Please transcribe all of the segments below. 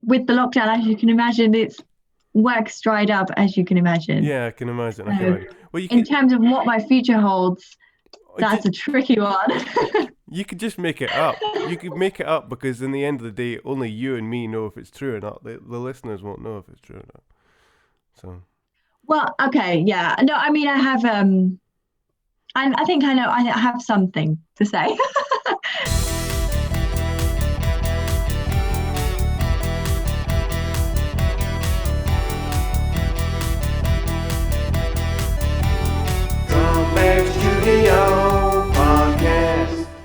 with the lockdown, as you can imagine, it's work's dried up, as you can imagine. Yeah, I can imagine. Well, In terms of what my future holds, that's just, a tricky one. you could just make it up. You could make it up because in the end of the day, only you and me know if it's true or not. The listeners won't know if it's true or not. So. Well, okay, yeah. No, I mean, I have, I think I know, I have something to say.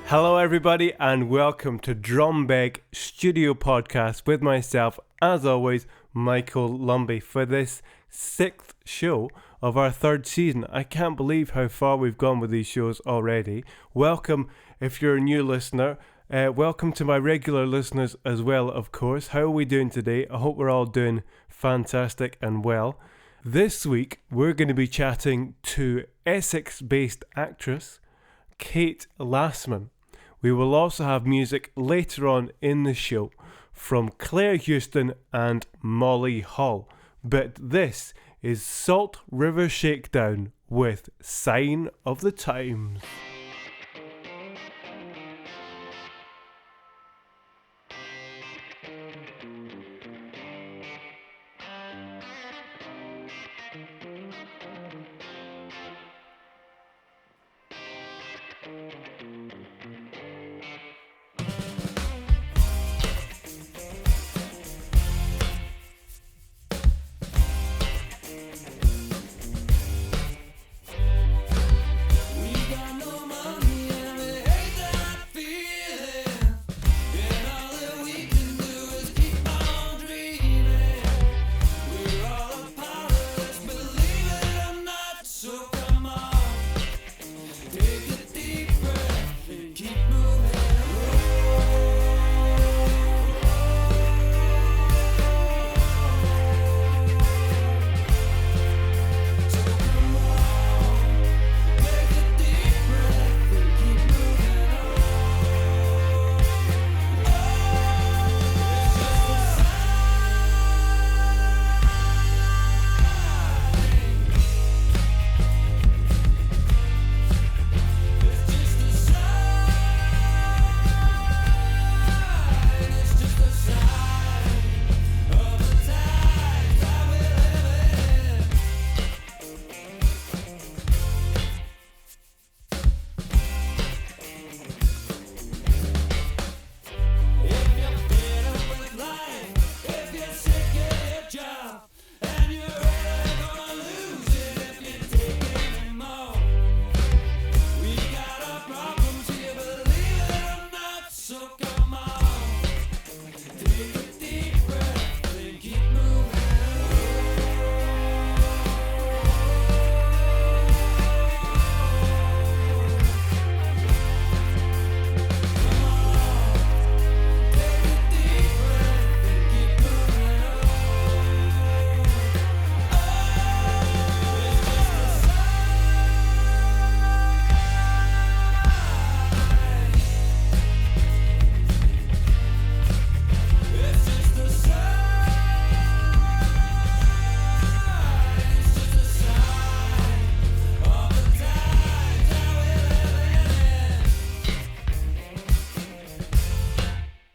Hello, everybody, and welcome to Drumbeg Studio Podcast with myself, as always, Michael Lumbey, for this 6th show of our 3rd season. I can't believe how far we've gone with these shows already. Welcome if you're a new listener. Welcome to my regular listeners as well, of course. How are we doing today? I hope we're all doing fantastic and well. This week, we're going to be chatting to Essex-based actress Kate Lassman. We will also have music later on in the show from Clare Houston and Molly Hall. But this is Salt River Shakedown with Sign of the Times.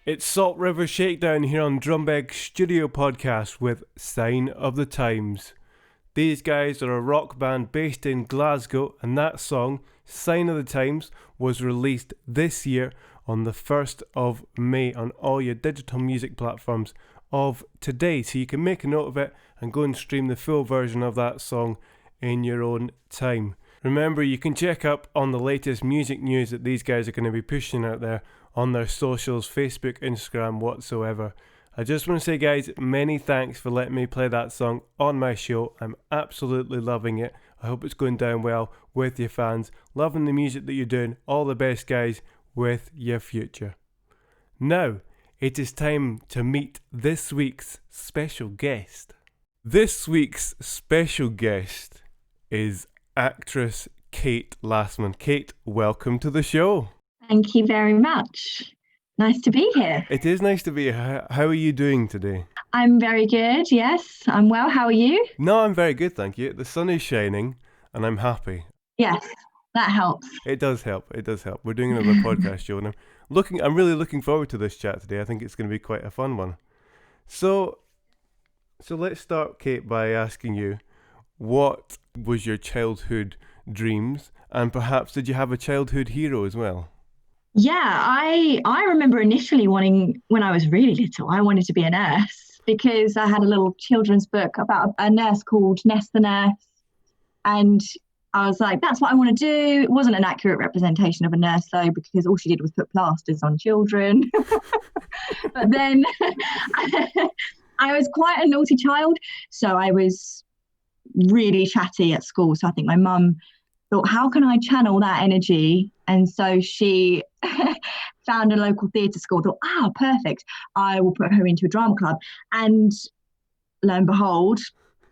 It's Salt River Shakedown here on Drumbeg Studio Podcast with Sign of the Times. These guys are a rock band based in Glasgow, and that song, Sign of the Times, was released this year on the 1st of May on all your digital music platforms of today. So you can make a note of it and go and stream the full version of that song in your own time. Remember, you can check up on the latest music news that these guys are going to be pushing out there on their socials, Facebook, Instagram, whatsoever. I just want to say, guys, many thanks for letting me play that song on my show. I'm absolutely loving it. I hope it's going down well with your fans. Loving the music that you're doing. All the best, guys, with your future. Now, it is time to meet this week's special guest. This week's special guest is actress Kate Lassman. Kate, welcome to the show. Thank you very much. Nice to be here. It is nice to be here. How are you doing today? I'm very good. Yes, I'm well. How are you? No, I'm very good, thank you. The sun is shining and I'm happy. Yes, that helps. It does help. It does help. We're doing another podcast show and I'm really looking forward to this chat today. I think it's going to be quite a fun one. So let's start, Kate, by asking you, what was your childhood dreams, and perhaps did you have a childhood hero as well? Yeah, I remember initially wanting when I was really little, I wanted to be a nurse because I had a little children's book about a nurse called Ness the Nurse, and I was like, that's what I want to do. It wasn't an accurate representation of a nurse though, because all she did was put plasters on children. But then I was quite a naughty child, so I was really chatty at school. So I think my mum thought, how can I channel that energy? And so she found a local theatre school, thought, perfect. I will put her into a drama club. And lo and behold,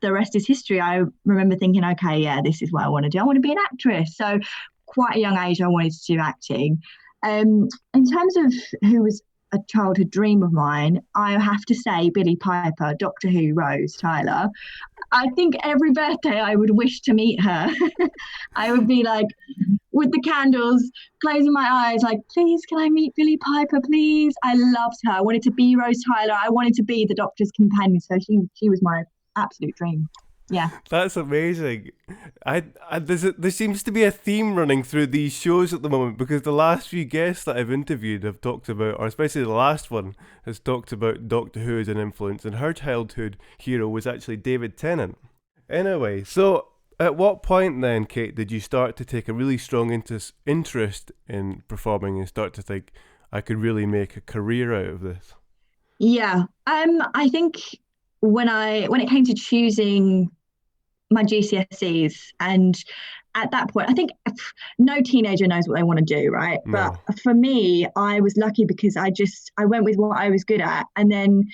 the rest is history. I remember thinking, okay, yeah, this is what I want to do. I want to be an actress. So quite a young age, I wanted to do acting. In terms of who was a childhood dream of mine, I have to say Billie Piper, Doctor Who, Rose Tyler. I think every birthday I would wish to meet her. I would be like, with the candles, closing my eyes, like, please, can I meet Billie Piper, please? I loved her. I wanted to be Rose Tyler. I wanted to be the Doctor's companion. So she was my absolute dream. Yeah. That's amazing. There seems to be a theme running through these shows at the moment, because the last few guests that I've interviewed have talked about, or especially the last one has talked about Doctor Who as an influence, and her childhood hero was actually David Tennant. Anyway, so at what point then, Kate, did you start to take a really strong interest in performing and start to think, I could really make a career out of this? Yeah. I think when it came to choosing my GCSEs, and at that point, I think no teenager knows what they want to do, right? No. But for me, I was lucky because I went with what I was good at, and then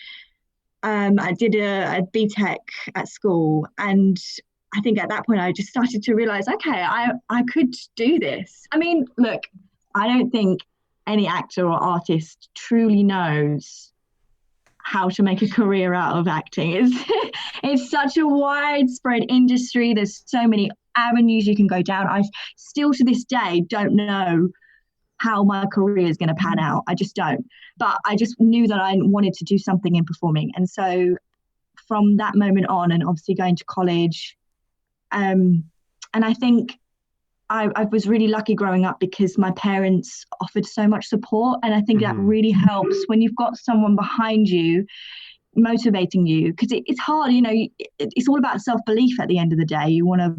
I did a BTEC at school, and I think at that point I just started to realize, okay, I could do this. I mean, look, I don't think any actor or artist truly knows how to make a career out of acting. It's such a widespread industry. There's so many avenues you can go down. I still to this day don't know how my career is going to pan out. I just don't. But I just knew that I wanted to do something in performing. And so from that moment on, and obviously going to college, and I think I was really lucky growing up because my parents offered so much support. And I think that really helps when you've got someone behind you motivating you, because it's hard, it's all about self-belief at the end of the day. You want to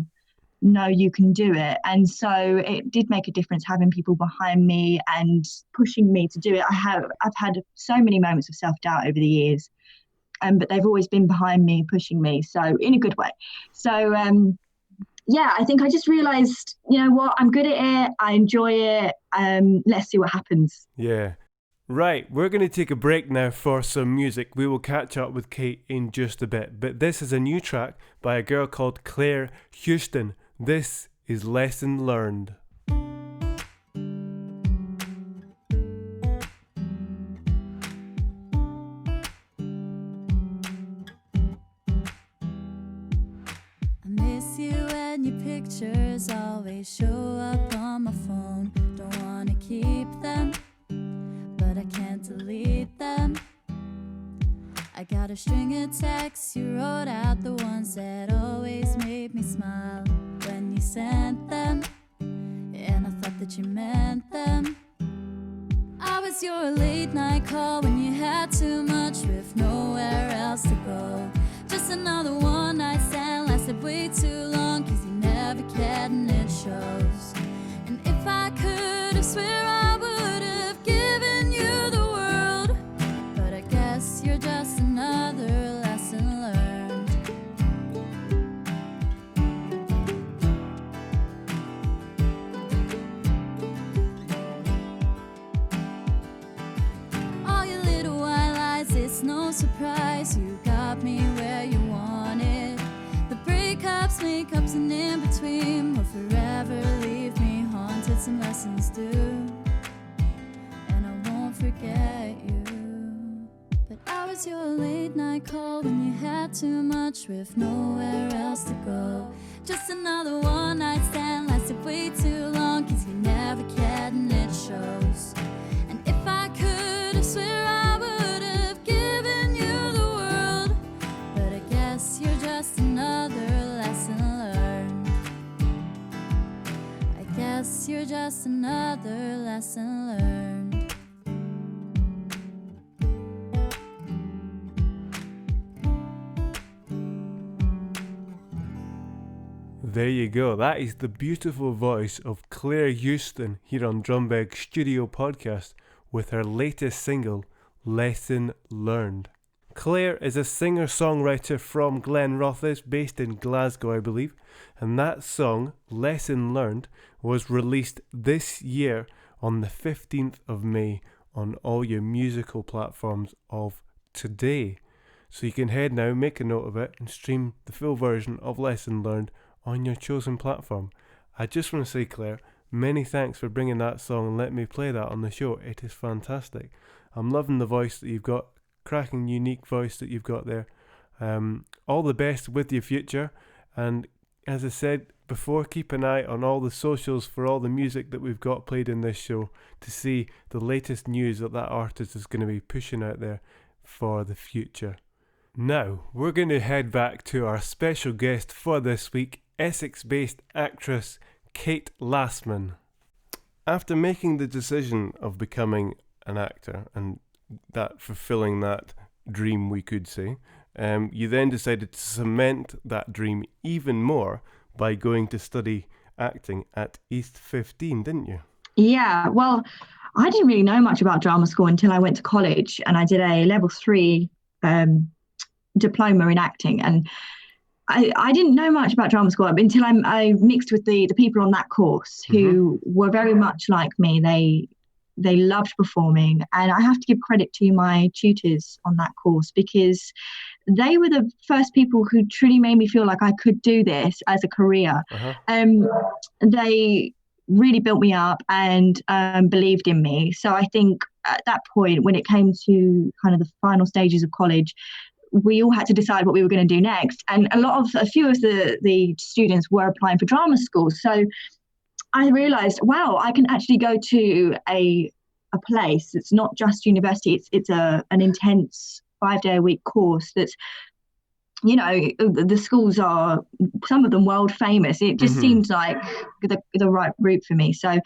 know you can do it. And so it did make a difference having people behind me and pushing me to do it. I've had so many moments of self-doubt over the years, but they've always been behind me, pushing me, so in a good way. So yeah, I think I just realized, you know what, I'm good at it. I enjoy it. Let's see what happens. Yeah. Right, we're going to take a break now for some music. We will catch up with Kate in just a bit. But this is a new track by a girl called Clare Houston. This is Lesson Learned. Pictures always show up on my phone. Don't wanna keep them, but I can't delete them. I got a string of texts you wrote out, the ones that always made me smile when you sent them, and I thought that you meant them. I was your late night call when you had too much with nowhere else to go. Just another one night stand, lasted way too long, 'cause you never cared and it shows. And if I could, I swear I would have given you the world, but I guess you're just another lesson learned. All your little white lies, it's no surprise you got me where you wanted. The breakups, makeups, and in between will forever leave me haunted. Some lessons do, and I won't forget you. But I was your late night call when you had too much with nowhere else to go. Just another one night stand lasted way too long, 'cause you never cared and it shows. And if I could, I swear I would have given you the world. But I guess you're just another lesson learned. I guess you're just another lesson learned. There you go. That is the beautiful voice of Clare Houston here on Drumbeg Studio Podcast with her latest single, Lesson Learned. Clare is a singer-songwriter from Glenrothes, based in Glasgow, I believe, and that song, Lesson Learned, was released this year on the 15th of May on all your musical platforms of today. So you can head now, make a note of it, and stream the full version of Lesson Learned on your chosen platform. I just want to say, Clare, many thanks for bringing that song and letting me play that on the show. It is fantastic. I'm loving the voice that you've got, cracking unique voice that you've got there. All the best with your future, and as I said before, keep an eye on all the socials for all the music that we've got played in this show to see the latest news that artist is going to be pushing out there for the future. Now, we're going to head back to our special guest for this week, Essex-based actress Kate Lassman. After making the decision of becoming an actor and that fulfilling that dream, we could say, you then decided to cement that dream even more by going to study acting at East 15, didn't you? Yeah, well, I didn't really know much about drama school until I went to college, and I did a level 3 diploma in acting, and I didn't know much about drama school until I mixed with the people on that course who were very much like me. They loved performing, and I have to give credit to my tutors on that course because they were the first people who truly made me feel like I could do this as a career. They really built me up and believed in me. So I think at that point, when it came to kind of the final stages of college, we all had to decide what we were going to do next. And a few of the students were applying for drama school. So I realized, wow, I can actually go to a place that's not just university. It's an intense 5-day-a-week course that's, you know, the schools are, some of them world famous. It just seemed like the right route for me. So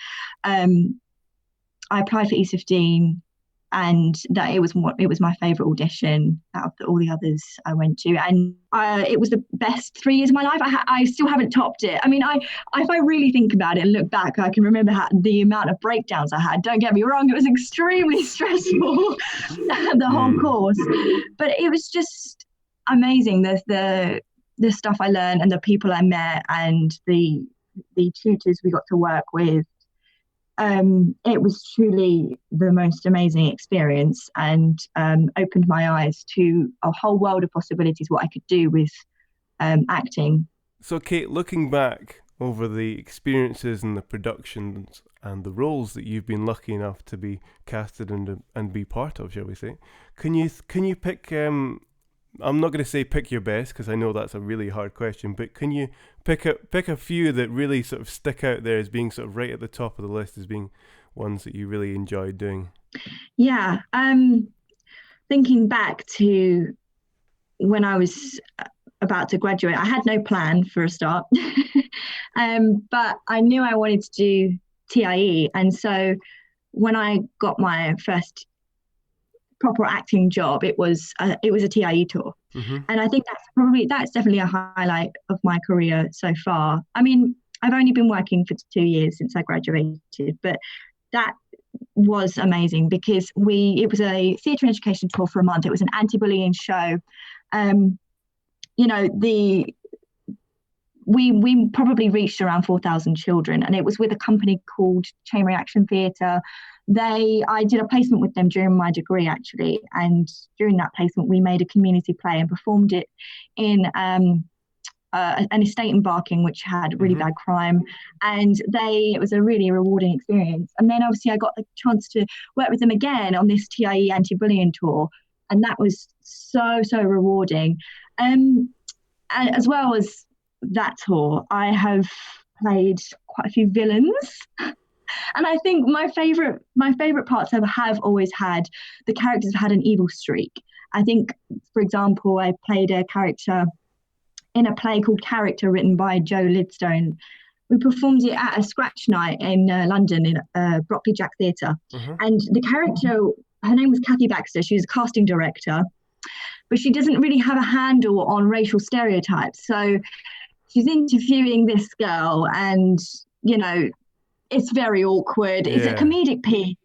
I applied for East 15, and that it was my favorite audition out of all the others I went to, and it was the best 3 years of my life. I still haven't topped it. I mean, if I really think about it and look back, I can remember the amount of breakdowns I had. Don't get me wrong, it was extremely stressful, the whole course, but it was just amazing. The stuff I learned and the people I met and the tutors we got to work with. It was truly the most amazing experience, and opened my eyes to a whole world of possibilities, what I could do with acting. So Kate, looking back over the experiences and the productions and the roles that you've been lucky enough to be casted and be part of, shall we say, can you pick, I'm not going to say pick your best, because I know that's a really hard question, but can you pick a few that really sort of stick out there as being sort of right at the top of the list as being ones that you really enjoyed doing? Yeah, thinking back to when I was about to graduate, I had no plan for a start, but I knew I wanted to do TIE, and so when I got my first proper acting job, it was a TIE tour. And I think that's definitely a highlight of my career so far. I mean, I've only been working for 2 years since I graduated, but that was amazing because it was a theatre and education tour for a month. It was an anti-bullying show. You know, we probably reached around 4,000 children, and it was with a company called Chain Reaction Theatre. I did a placement with them during my degree, actually, and during that placement we made a community play and performed it in an estate in Barking which had really bad crime, and it was a really rewarding experience. And then obviously I got the chance to work with them again on this TIE anti-bullying tour, and that was so rewarding. And as well as that tour, I have played quite a few villains. And I think my favorite parts have always had the characters have had an evil streak. I think, for example, I played a character in a play called Character, written by Joe Lidstone. We performed it at a scratch night in London in Brockley Jack Theatre. And the character, her name was Kathy Baxter. She was a casting director, but she doesn't really have a handle on racial stereotypes. So she's interviewing this girl, and, you know, it's very awkward. Yeah. It's a comedic piece.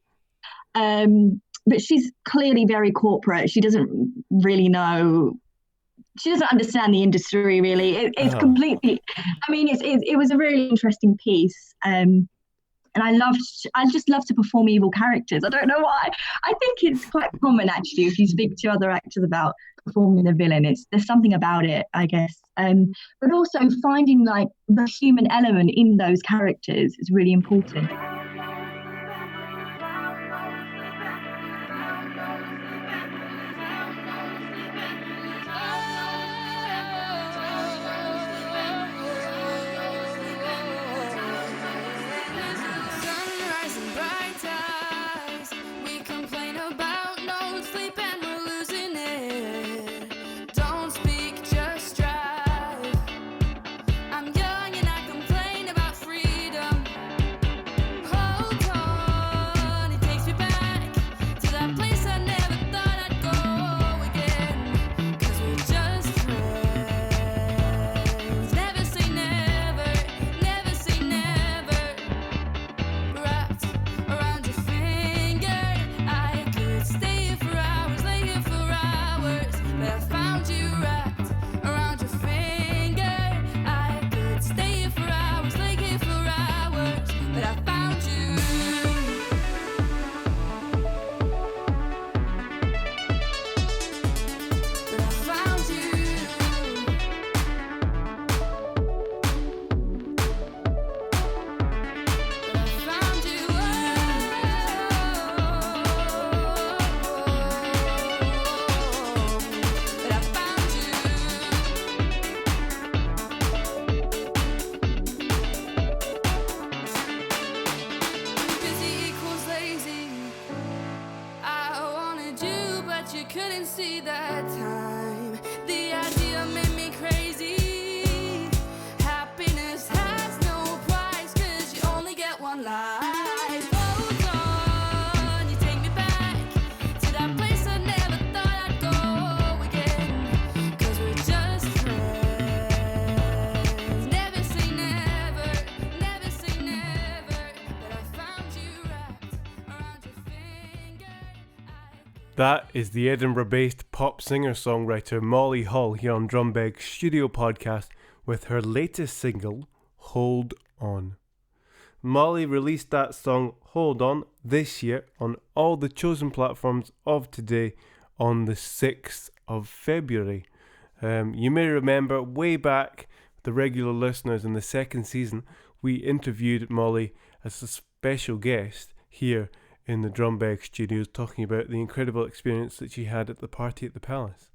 But she's clearly very corporate. She doesn't really know. She doesn't understand the industry, really. It's completely, I mean, it was a really interesting piece. And I just love to perform evil characters. I don't know why. I think it's quite common, actually, if you speak to other actors about performing a villain. There's something about it, I guess. But also finding like the human element in those characters is really important. That is the Edinburgh-based pop singer-songwriter Molly Hall here on Drumbeg's Studio Podcast with her latest single, Hold On. Molly released that song, Hold On, this year on all the chosen platforms of today on the 6th of February. You may remember way back, the regular listeners in the second season, we interviewed Molly as a special guest here in the Drumbeg studios, talking about the incredible experience that she had at the party at the Palace.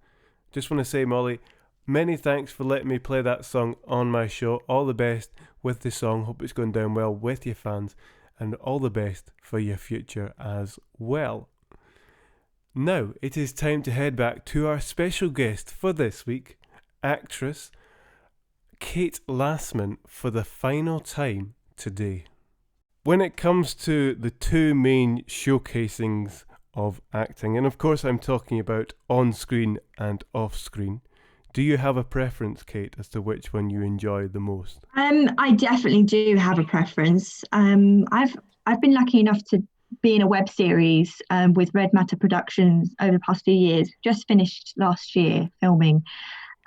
Just want to say, Molly, many thanks for letting me play that song on my show. All the best with the song. Hope it's going down well with your fans, and all the best for your future as well. Now it is time to head back to our special guest for this week, actress Kate Lassman, for the final time today. When it comes to the two main showcasings of acting, and of course I'm talking about on-screen and off-screen, do you have a preference, Kate, as to which one you enjoy the most? I definitely do have a preference. I've been lucky enough to be in a web series with Red Matter Productions over the past few years, just finished last year filming.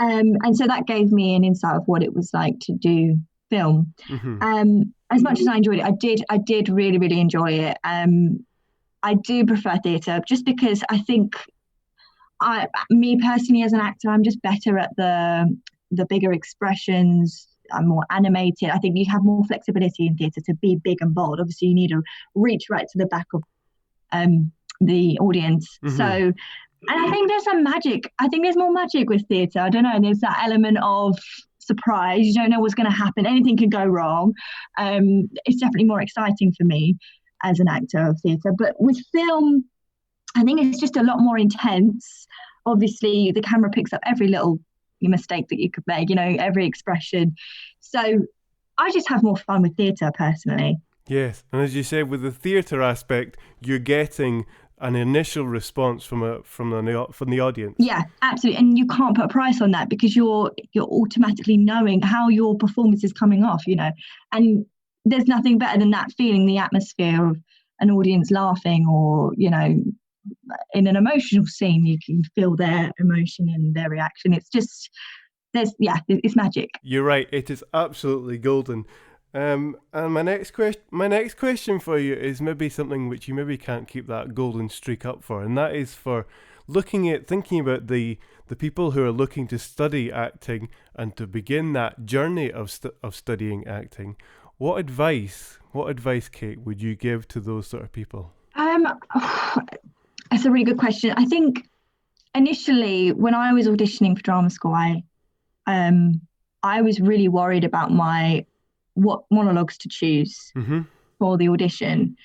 And so that gave me an insight of what it was like to do film. Mm-hmm. As much as I enjoyed it, I did really, really enjoy it. I do prefer theatre just because I think me personally as an actor, I'm just better at the bigger expressions. I'm more animated. I think you have more flexibility in theatre to be big and bold. Obviously, you need to reach right to the back of the audience. Mm-hmm. So And I think there's some magic. I think there's more magic with theatre. I don't know. There's that element of surprise. You don't know what's going to happen. Anything can go wrong. It's definitely more exciting for me as an actor of theatre. But with film, I think it's just a lot more intense. Obviously, the camera picks up every little mistake that you could make, every expression. So I just have more fun with theatre personally. Yes, and as you said, with the theatre aspect, you're getting an initial response from the audience. Yeah, absolutely, and you can't put a price on that because you're automatically knowing how your performance is coming off, and there's nothing better than that feeling, the atmosphere of an audience laughing, or in an emotional scene, you can feel their emotion and their reaction. It's just it's magic. You're right. It is absolutely golden. And my next question for you is maybe something which you maybe can't keep that golden streak up for, and that is for thinking about the people who are looking to study acting and to begin that journey of studying acting. What advice, Kate, would you give to those sort of people? That's a really good question. I think initially when I was auditioning for drama school, I was really worried about what monologues to choose for the audition.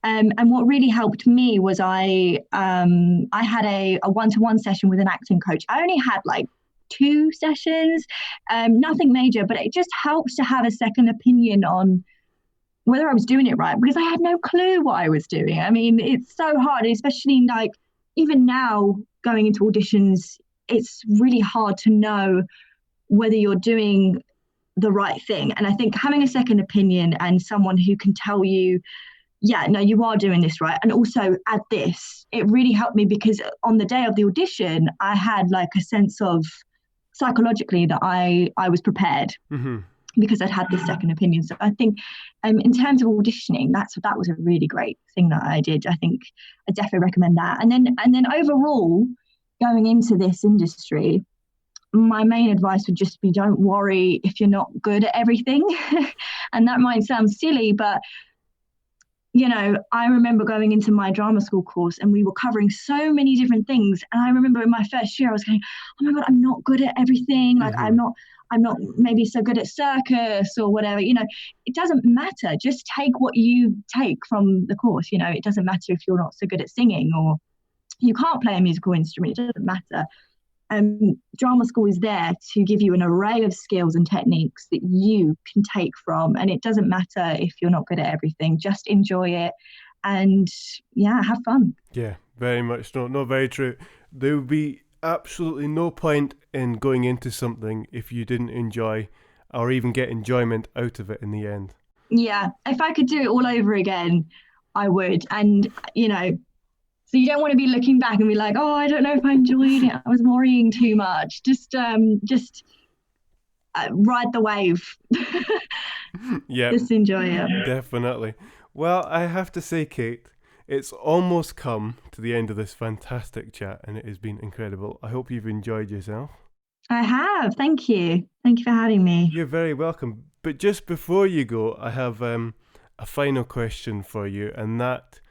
And what really helped me was I had a one-to-one session with an acting coach. I only had like 2 sessions, nothing major, but it just helps to have a second opinion on whether I was doing it right, because I had no clue what I was doing. I mean, it's so hard, especially like even now going into auditions, it's really hard to know whether you're doing the right thing. And I think having a second opinion and someone who can tell you, yeah, no, you are doing this right, and also add this, it really helped me, because on the day of the audition, I had like a sense of psychologically that I was prepared. Because I'd had this second opinion. So I think in terms of auditioning, that was a really great thing that I did. I think I definitely recommend that. And then overall, going into this industry, my main advice would just be, don't worry if you're not good at everything. And that might sound silly, but I remember going into my drama school course and we were covering so many different things. And I remember in my first year, I was going, oh my God, I'm not good at everything. Like I'm not maybe so good at circus or whatever. It doesn't matter. Just take what you take from the course. It doesn't matter if you're not so good at singing or you can't play a musical instrument. It doesn't matter. Drama school is there to give you an array of skills and techniques that you can take from, and it doesn't matter if you're not good at everything. Just enjoy it and have fun. Yeah, very much no, very true. There would be absolutely no point in going into something if you didn't enjoy or even get enjoyment out of it in the end. Yeah, if I could do it all over again, I would. And so you don't want to be looking back and be like, oh, I don't know if I enjoyed it, I was worrying too much. Just ride the wave. Yeah, just enjoy it. Definitely. Well, I have to say, Kate, it's almost come to the end of this fantastic chat, and it has been incredible. I hope you've enjoyed yourself. I have. Thank you for having me. You're very welcome. But just before you go, I have a final question for you, and that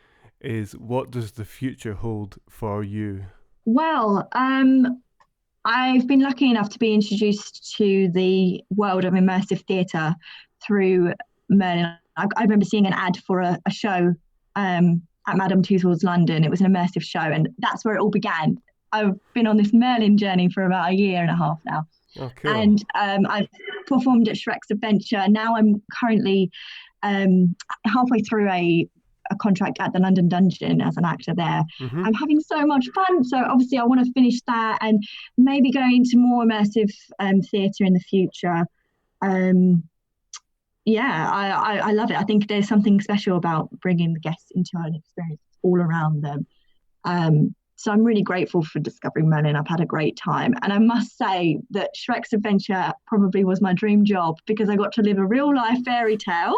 is, what does the future hold for you? Well, I've been lucky enough to be introduced to the world of immersive theatre through Merlin. I remember seeing an ad for a show at Madame Tussauds London. It was an immersive show, and that's where it all began. I've been on this Merlin journey for about 1.5 years now. Oh, cool. And I've performed at Shrek's Adventure. Now I'm currently halfway through a contract at the London Dungeon as an actor there. I'm having so much fun. So obviously I want to finish that and maybe go into more immersive theatre in the future. I love it. I think there's something special about bringing the guests into an experience all around them. So I'm really grateful for discovering Merlin. I've had a great time. And I must say that Shrek's Adventure probably was my dream job, because I got to live a real life fairy tale,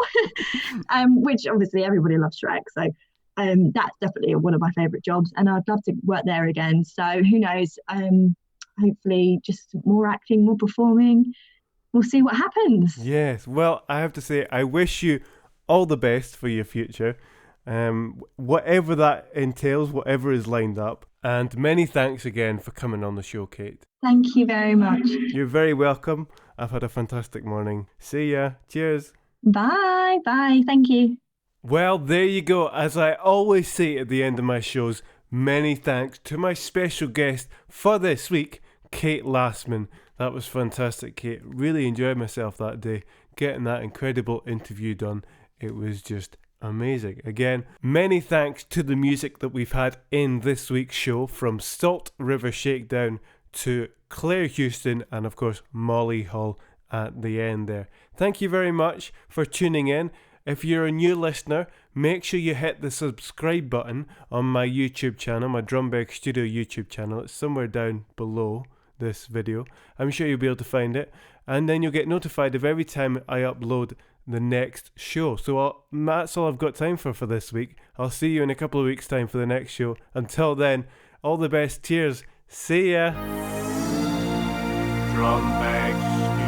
which obviously everybody loves Shrek. So that's definitely one of my favourite jobs. And I'd love to work there again. So who knows? Hopefully just more acting, more performing. We'll see what happens. Yes. Well, I have to say, I wish you all the best for your future. whatever that entails, whatever is lined up. And many thanks again for coming on the show, Kate. Thank you very much. You're very welcome. I've had a fantastic morning. See ya. Cheers. Bye. Thank you. Well, there you go. As I always say at the end of my shows, many thanks to my special guest for this week, Kate Lassman. That was fantastic, Kate. Really enjoyed myself that day, getting that incredible interview done. It was just amazing. Again, many thanks to the music that we've had in this week's show, from Salt River Shakedown to Clare Houston, and of course Molly Hull at the end there. Thank you very much for tuning in. If you're a new listener, make sure you hit the subscribe button on my YouTube channel, my Drumbeg Studio YouTube channel. It's somewhere down below this video. I'm sure you'll be able to find it. And then you'll get notified of every time I upload the next show. So that's all I've got time for this week. I'll see you in a couple of weeks' time for the next show. Until then, all the best. Cheers. See ya. Drumbeg